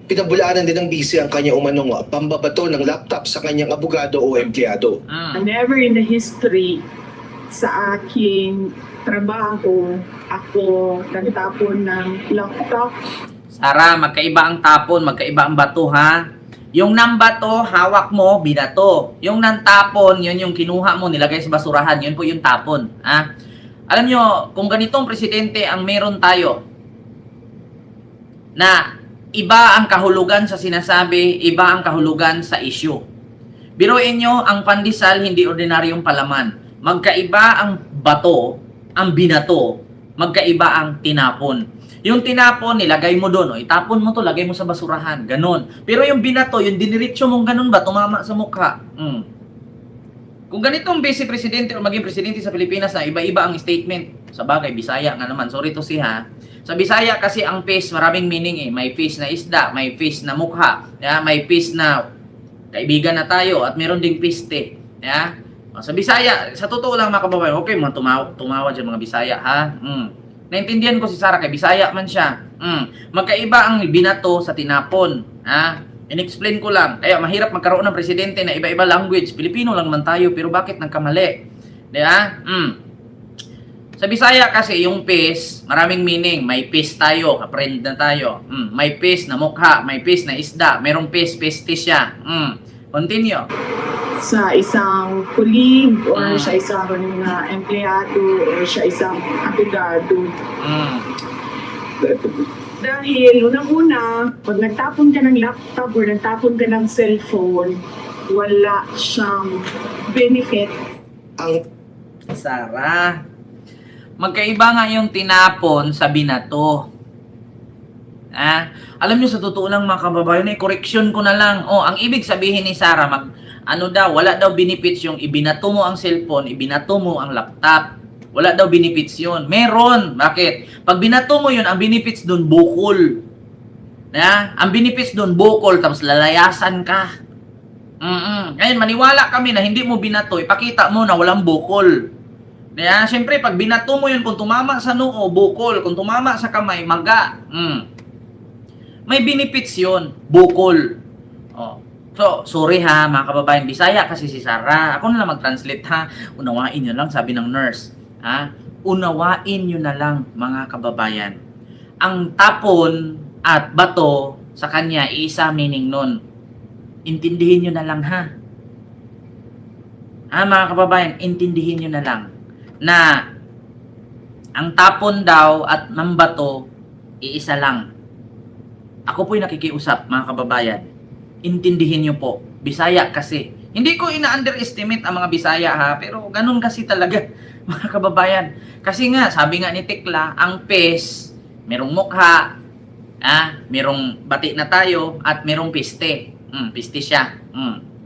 Pinabulaanan din ng busy ang kanya umanong pambabato ng laptop sa kanyang abogado o empleyado. Never in the history sa aking trabaho ako nagtapon ng laptop. Sara, magkaiba ang tapon, magkaiba ang bato ha. Yung nambato, hawak mo, binato. Yung nantapon, yun yung kinuha mo, nilagay sa basurahan, yun po yung tapon. Ha? Alam nyo, kung ganitong presidente ang meron tayo, na iba ang kahulugan sa sinasabi, iba ang kahulugan sa issue. Biruin nyo, ang pandesal hindi ordinaryong palaman. Magkaiba ang bato, ang binato, magkaiba ang tinapon. Yung tinapon, nilagay mo doon, o itapon mo to, lagay mo sa basurahan, ganun. Pero yung binato, yung diniritso mong ganun ba, tumama sa mukha. Kung ganitong vice presidente o maging presidente sa Pilipinas na iba-iba ang statement, sa bagay, Bisaya nga naman, sorry to say ha. Sa Bisaya kasi ang face, maraming meaning eh. May face na isda, may face na mukha, may face na kaibigan na tayo, at meron ding piste. Sa Bisaya, sa totoo lang mga kababayan, okay, mga tumawa dyan mga Bisaya ha. Naintindihan ko si Sara, kay Bisaya man siya. Magkaiba ang binato sa tinapon. In-explain ko lang. Kaya mahirap magkaroon ng presidente na iba-iba language. Pilipino lang man tayo, pero bakit nagkamali? Diba? Sa Bisaya kasi, yung face, maraming meaning. May face tayo, ka-friend na tayo. May face na mukha, may face na isda, merong peste siya. Continue. Sa isang colleague or sa isang empleyado or sa isang abogado. Dahil unang-una, pag nagtapon ka ng laptop or nagtapon ka ng cellphone, wala siyang benefit. Ang Sara, magkaiba nga yung tinapon sa binato. Alam nyo, sa totoo lang mga kababayan, correction ko na lang. Ang ibig sabihin ni Sara, wala daw benefits yung ibinato mo ang cellphone, ibinato mo ang laptop. Wala daw benefits yun. Meron. Bakit? Pag binato mo yun, ang benefits doon bukol. Ang benefits doon bukol, tapos lalayasan ka. Ngayon, maniwala kami na hindi mo binato, ipakita mo na walang bukol. Siyempre, pag binato mo yun, kung tumama sa noo, bukol. Kung tumama sa kamay, maga. May benefits yun, bukol. So, sorry ha, mga kababayan, Bisaya kasi si Sara. Ako na lang mag-translate ha. Unawain nyo lang, sabi ng nurse. Unawain nyo na lang, mga kababayan. Ang tapon at bato sa kanya, isa meaning nun. Intindihin nyo na lang ha. Mga kababayan, intindihin nyo na lang na ang tapon daw at mambato, iisa lang. Ako po'y nakikiusap, mga kababayan. Intindihin nyo po. Bisaya kasi. Hindi ko ina-underestimate ang mga Bisaya ha, pero ganun kasi talaga, mga kababayan. Kasi nga, sabi nga ni Tekla, ang pes, merong mukha, merong bati na tayo, at merong piste. Piste siya.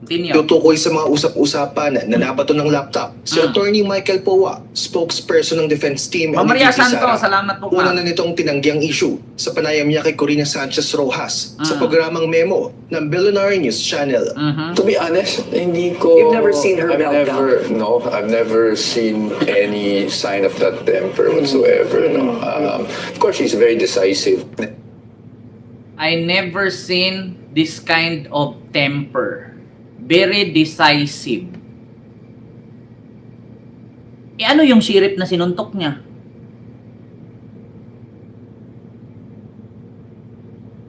Continue. tutukoy sa mga usap-usapan na nabato ng laptop, si Attorney Michael Poa, spokesperson ng defense team, Ma'am Maria VP Santo, Sara, salamat po una ma'am. na nitong tinanggiang issue sa panayam niya kay Corina Sanchez Rojas sa programang Memo ng Billionaire News Channel. To be honest, hindi ko... You've never seen her I've meltdown? No, I've never seen any sign of that temper whatsoever. No. Of course, she's very decisive. I never seen this kind of temper. Very decisive. Ano yung sirip na sinuntok niya?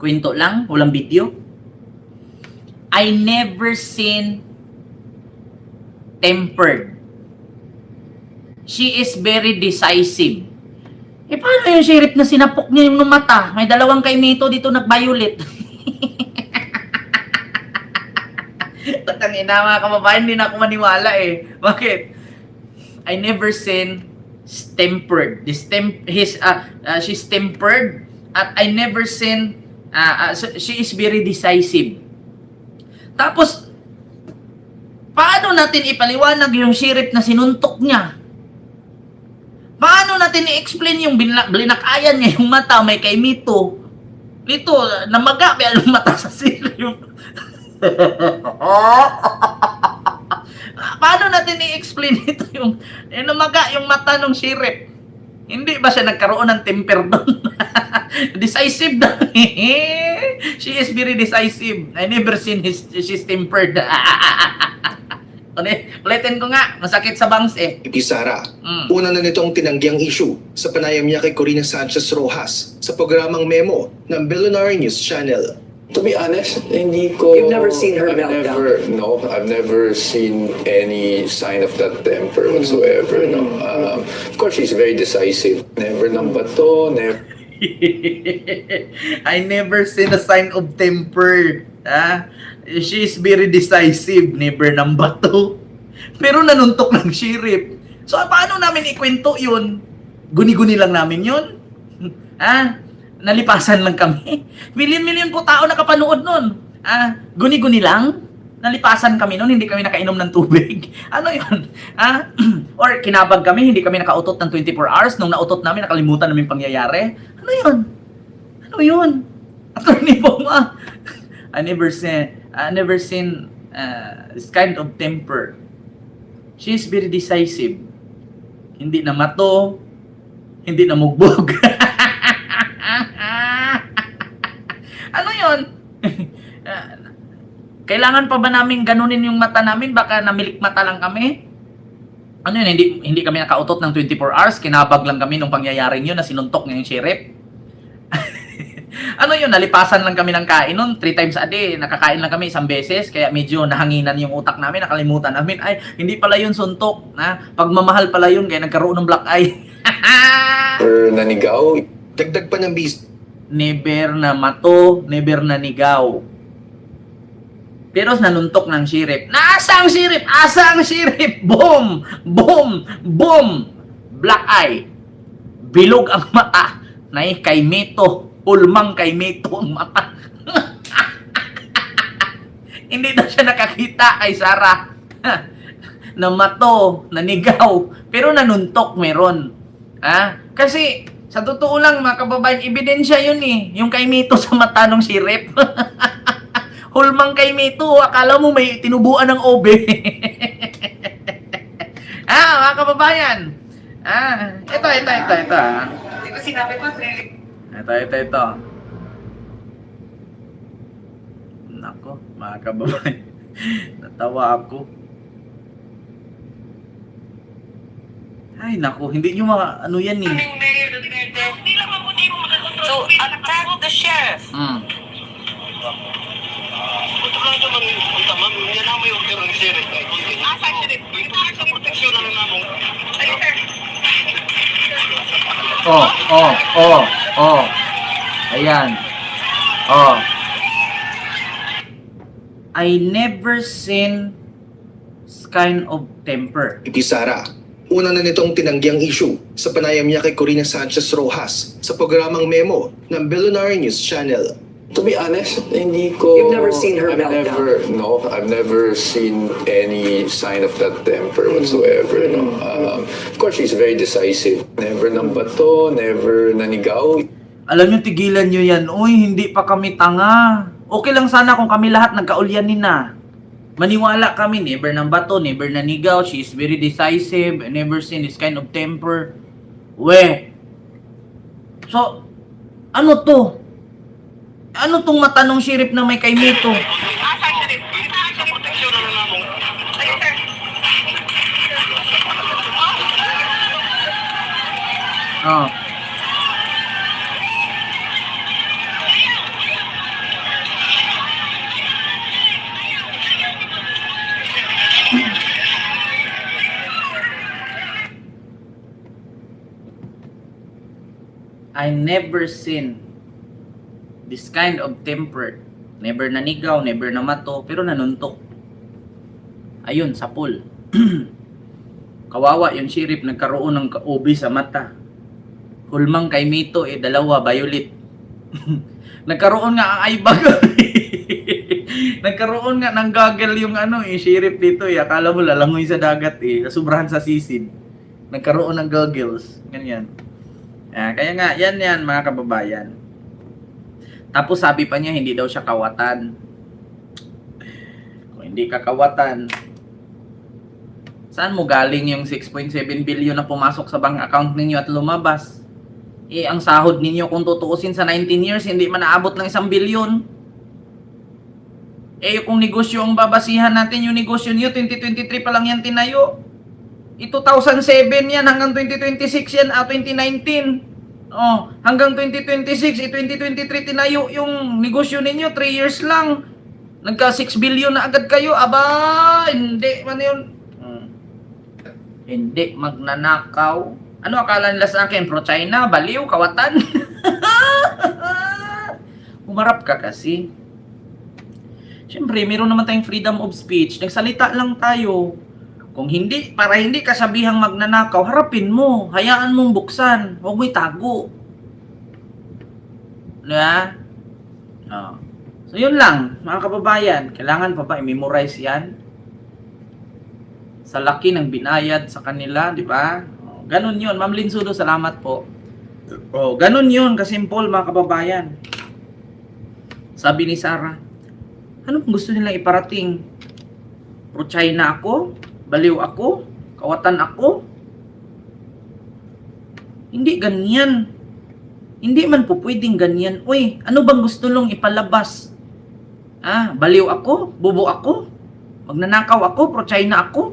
Kwento lang? Walang video? I never seen tempered. She is very decisive. Paano yung sirip na sinapok niya yung mata? May dalawang kay Mito dito nag-violet. Tatang ina mga kababayan, hindi na ako maniwala eh. Bakit? I never seen tempered. She's tempered at I never seen she is very decisive. Tapos paano natin ipaliwanag yung sirip na sinuntok niya? Paano natin i-explain yung binakayan niya yung mata may kay Mito? Dito, namaga ba yung mata sa sirip? Paano natin i-explain ito yung namaga yung mata ng sirip? Hindi ba siya nagkaroon ng temper doon? Decisive daw. She is very decisive. I never seen she's tempered. Ulitin ko nga, masakit sa bangs eh. Sara. Una na nitong tinanggiang issue sa panayam niya kay Corina Sanchez Rojas sa programang Memo ng Billionaire News Channel. To be honest, hindi ko... You've never seen her meltdown? No, I've never seen any sign of that temper whatsoever. No. Of course, she's very decisive. Never nang bato, never... I never seen a sign of temper. She's very decisive. Never ng bato. Pero nanuntok ng sheriff. So, paano namin ikwento yun? Guni-guni lang namin yun? Nalipasan lang kami. Milyon-milyon po tao nakapanood nun. Guni-guni lang. Nalipasan kami nun, hindi kami nakainom ng tubig. Ano yun? Or kinabag kami, hindi kami nakautot ng 24 hours. Nung nautot namin, nakalimutan namin pangyayari. Ano yun? Ano yun? Attorney Poma. I never seen this kind of temper. She's very decisive. Hindi na mato, hindi na mugbog. Ano yun? Kailangan pa ba namin ganunin yung mata namin? Baka namilik mata lang kami? Ano yun? Hindi kami nakautot ng 24 hours. Kinabag lang kami nung pangyayaring yun na sinuntok niya yung sheriff. Ano yun? Nalipasan lang kami ng kain nun. 3 times a day. Nakakain lang kami isang beses. Kaya medyo nahanginan yung utak namin. Nakalimutan namin. Ay, hindi pala yun suntok. Pagmamahal pala yun. Kaya nagkaroon ng black eye. nanigaw. Dagdag pa ng bis. Never na mato, never na nigaw. Pero nanuntok ng sheriff. Nasa ang sheriff? Asa ang sheriff? Boom! Boom! Boom! Black eye. Bilog ang mata. Nay kay Mito. Ulmang kay Mito ang mata. Hindi na siya nakakita kay Sarah. Na mato, nanigaw. Pero nanuntok meron. Kasi sa totoo lang, mga kababayan, ebidensya yun eh. Yung kay Mito sa mata ng sheriff. Hulmang kay Mito, akala mo may tinubuan ng obe. Mga kababayan. Ito. Di ba sinabi ko, Ito. Nako, mga kababayan. Natawa ako. Ay, nako, hindi nyo ano yan eh. So, attack the sheriff. Oh. Ayan. I never seen this kind of temper. Sara. Una na nitong tinanggiang issue sa panayam niya kay Corina Sanchez Rojas sa programang Memo ng Billionaire News Channel. To be honest, hindi ko... You've never seen her meltdown? I've never seen any sign of that temper whatsoever. No. Of course, she's very decisive. Never nang bato, never nanigaw. Alam nyo, tigilan nyo yan. Uy, hindi pa kami tanga. Okay lang sana kung kami lahat nagkaulyanin na. Maniwala kami, never nang bato, never nanigaw. She is very decisive. I never seen this kind of temper. So, ano to? Ano tong mata ng sheriff na may kay Mito? I never seen this kind of temper. Never nanigaw, never namato, pero nanuntok. Ayun, sa pool. Kawawa yung sheriff, nagkaroon ng OB sa mata. Hulmang kay Mito, dalawa, violet. Nagkaroon nga ang eye bag. Nagkaroon nga ng goggle yung sheriff dito. Akala mo lalangoy sa dagat Nasubrahan sa sisid. Nagkaroon ng goggles. Ganyan. Kaya nga, yan mga kababayan. Tapos sabi pa niya, hindi daw siya kawatan. Kung hindi ka kawatan, saan mo galing yung 6.7 billion na pumasok sa bank account ninyo at lumabas? Ang sahod ninyo kung tutuusin sa 19 years, hindi man naabot ng 1 billion. Kung negosyo ang babasihan natin, yung negosyo niyo, 2023 pa lang yan tinayo. 2007 yan, hanggang 2026 yan, 2019. Hanggang 2026, 2023 tinayo yung negosyo ninyo, 3 years lang. Nagka 6 billion na agad kayo. Aba, hindi man yun. Hindi magnanakaw. Ano akala nila sa akin? Pro-China? Baliw? Kawatan? Humarap ka kasi. Siyempre, meron naman tayong freedom of speech. Nagsalita lang tayo. Kung hindi, para hindi ka sabihang magnanakaw, harapin mo. Hayaan mong buksan. Huwag mo itago. Diba? So, yun lang, mga kababayan. Kailangan pa ba i-memorize yan? Sa laki ng binayad sa kanila, di ba? Ganun yun. Ma'am Linsudo, salamat po. Ganun yun, kasimple, mga kababayan. Sabi ni Sarah, anong gusto nilang iparating? Pro-China ako? Baliw ako? Kawatan ako? Hindi ganyan. Hindi man po pwedeng ganyan. Uy, ano bang gusto nung ipalabas? Baliw ako? Bubo ako? Magnanakaw ako? Pro-China ako?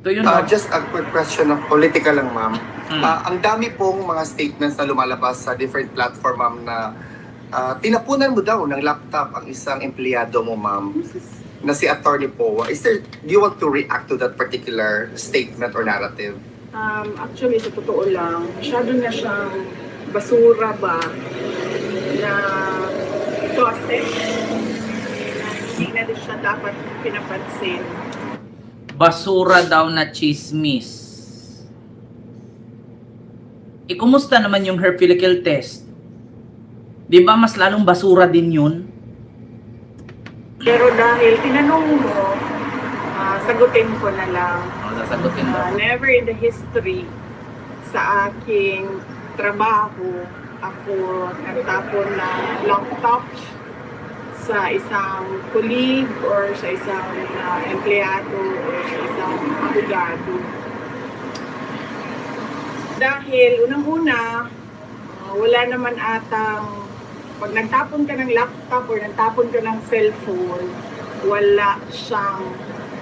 Ito yun. Just a quick question of political lang, ma'am. Hmm. Ang dami pong mga statements na lumalabas sa different platform, ma'am, na tinapunan mo daw ng laptop ang isang empleyado mo, ma'am, na si Attorney Poe. Do you want to react to that particular statement or narrative? Actually, sa totoo lang, masyado na siyang basura ba na gossip. Hindi na rin siya dapat pinapansin. Basura daw na chismis. Kumusta naman yung hair follicle test? Di ba mas lalong basura din yun? Pero dahil tinanong mo, sagutin ko na lang. Sasagutin mo. Never in the history sa aking trabaho, ako nagtapon ng laptop sa isang colleague or sa isang empleyado or sa isang abogado. Dahil unang-una, wala naman atang, pag nagtapon ka ng laptop or nagtapon ka ng cellphone, wala siyang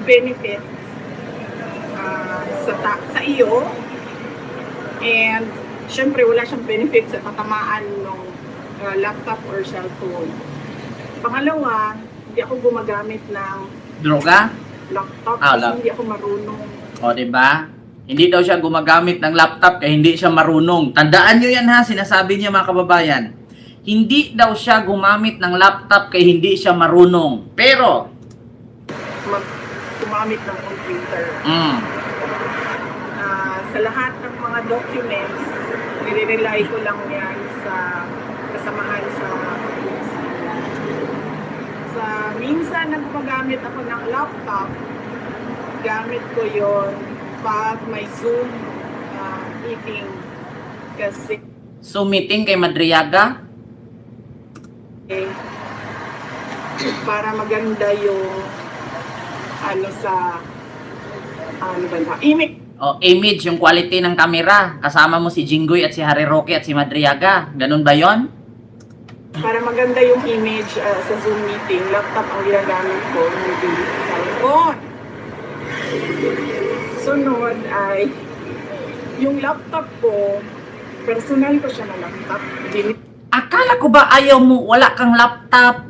benefit sa iyo. And syempre wala siyang benefit sa tatamaan ng laptop or cellphone. Pangalawa, hindi ako gumagamit ng Droga? laptop Ah, kasi hindi ako marunong. O, di ba? Hindi daw siya gumagamit ng laptop kaya hindi siya marunong. Tandaan nyo yan ha, sinasabi niya mga kababayan. Hindi daw siya gumamit ng laptop kaya hindi siya marunong. Pero, Gumamit ng computer. Sa lahat ng mga documents, nire-rely ko lang yan sa kasamahan sa minsan na gumagamit ako ng laptop, gamit ko yon pag may Zoom meeting kasi so meeting kay Madriaga? para maganda yung Image, yung quality ng camera. Kasama mo si Jinggoy at si Harry Roque at si Madriaga. Ganun ba yon? para maganda yung image sa Zoom meeting, laptop ang ginagamit ko, hindi cellphone. Sunod ay yung laptop ko, personal ko siya na laptop. Akala ko ba ayaw mo, wala kang laptop,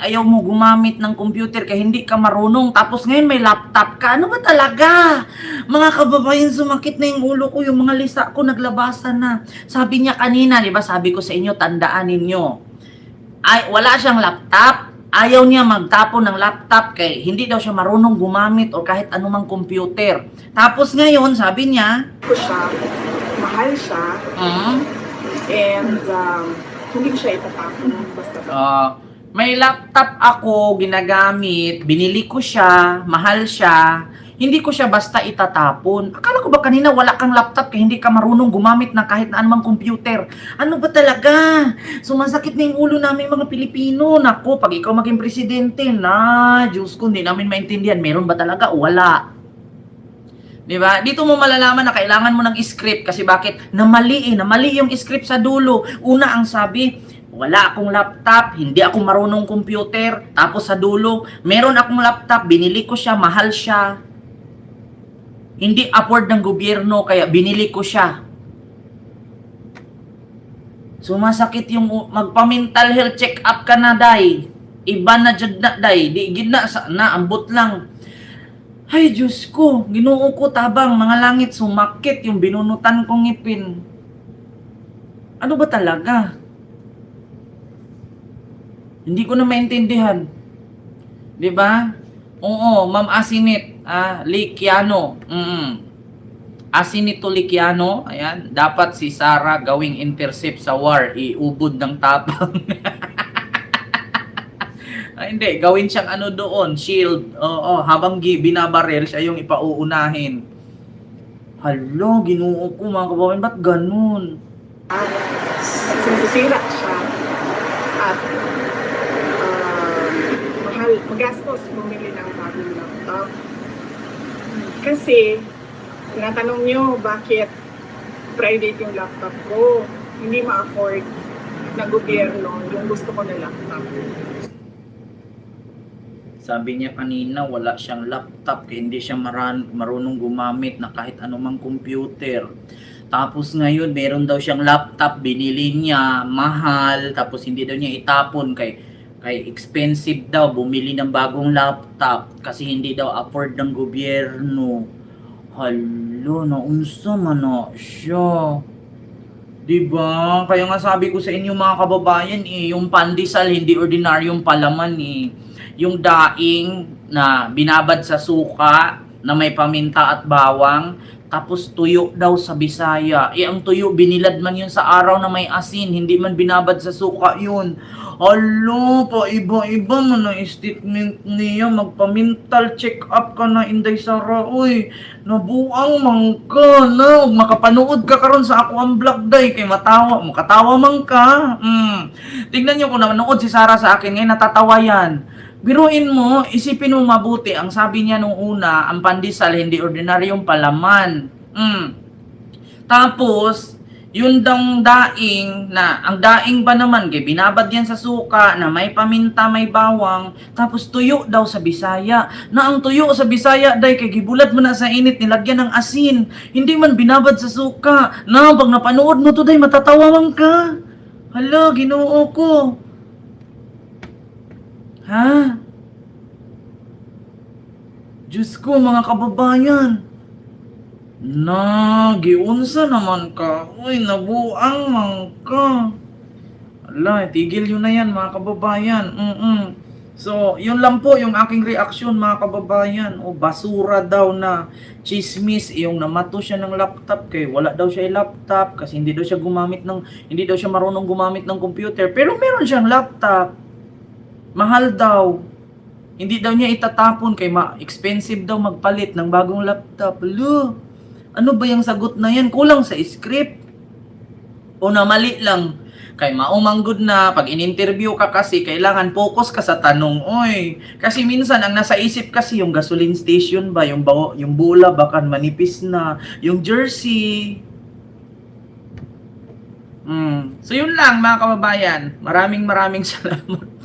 ayaw mo gumamit ng computer kaya hindi ka marunong, tapos ngayon may laptop ka? Ano ba talaga? Mga kababayan, sumakit na yung ulo ko, yung mga lisa ko naglabasan na. Sabi niya kanina, di ba, sabi ko sa inyo, tandaan ninyo, wala siyang laptop, ayaw niya magtapon ng laptop kaya hindi daw siya marunong gumamit o kahit anumang computer. Tapos ngayon, sabi niya, Ko siya, mahal siya, and hindi ko siya itatapon basta. May laptop ako ginagamit, binili ko siya, mahal siya, hindi ko siya basta itatapon. Akala ko ba kanina wala kang laptop kaya hindi ka marunong gumamit ng kahit na anumang computer? Ano ba talaga? Sumasakit na yung ulo namin mga Pilipino. Naku, pag ikaw maging presidente, Diyos ko, hindi namin maintindihan. Meron ba talaga o wala? Diba? Dito mo malalaman na kailangan mo ng script kasi bakit? Namali yung script sa dulo. Una ang sabi, Wala akong laptop, hindi ako marunong computer, tapos sa dulo, meron akong laptop, binili ko siya, mahal siya. Hindi afford ng gobyerno, kaya binili ko siya. Sumasakit yung magpa-mental health check-up ka na, day. Iba na jud na, day. Di gid na, naambot lang. Ay, Diyos ko, Ginoo ko tabang, mga langit, sumakit yung binunutan kong ngipin. Ano ba talaga? Hindi ko na maintindihan. 'Di ba? Oo, Ma'am Asinit, Likiano. Asinito Likiano, ayan, dapat si Sara gawing intercept sa war, iubod ng tapang. Hindi, gawin siyang ano doon, shield. Oo, habang binabarel, siya yung ipauunahin. Halo, Ginoo ko mga kababayan, ba't ganun? At sinisira siya. At magastos bumili ng bagong laptop. Kasi, tinatanong nyo bakit private yung laptop ko. Hindi ma-afford na gobyerno yung gusto ko na laptop. Sabi niya kanina, wala siyang laptop, kaya hindi siya marunong gumamit na kahit anumang computer. Tapos ngayon, meron daw siyang laptop, binili niya, mahal, tapos hindi daw niya itapon kay expensive daw, bumili ng bagong laptop kasi hindi daw afford ng gobyerno. Halo, naunsa man na siya. Diba? Kaya nga sabi ko sa inyo mga kababayan, yung pandesal hindi ordinaryong palaman Yung daing na binabad sa suka na may paminta at bawang, tapos tuyo daw sa Bisaya. Ang tuyo, binilad man yun sa araw na may asin, hindi man binabad sa suka yun. Alo, pa iba-iba man ang statement niya. Magpa-mental check-up ka na, Inday Sara. Uy, nabuang man ka na. Makapanood ka karon sa ako ang vlog day. Kay makatawa man ka. Tignan nyo kung nanood si Sara sa akin, ngayon natatawa yan. Biruin mo, isipin mo mabuti. Ang sabi niya nung una, ang pandesal hindi ordinaryong palaman. Tapos, yun daing na, ang daing ba naman, binabad yan sa suka na may paminta, may bawang, tapos tuyo daw sa Bisaya. Na ang tuyo sa Bisaya, day, kay gibulat mo na sa init, nilagyan ng asin. Hindi man binabad sa suka. Na, pag napanood mo to, day, matatawa man ka. Hala, Ginoo ko. Ha? Diyos ko, mga kababayan. Giunsa naman ka. Uy, nabuang man ka. Ala, tigil yun na yan, mga kababayan. So, yun lang po yung aking reaksyon, mga kababayan. O, basura daw na chismis, yung namato siya ng laptop kay wala daw siya laptop kasi hindi daw siya marunong gumamit ng computer. Pero meron siyang laptop. Mahal daw. Hindi daw niya itatapon kay expensive daw magpalit ng bagong laptop. Lo, ano ba yung sagot na yan? Kulang sa script. O na mali lang. Kay maumanggod na, pag in-interview ka kasi, kailangan focus ka sa tanong. Oy, kasi minsan ang nasa isip kasi yung gasoline station ba, yung bula baka manipis na, yung jersey. So yun lang mga kababayan. Maraming salamat.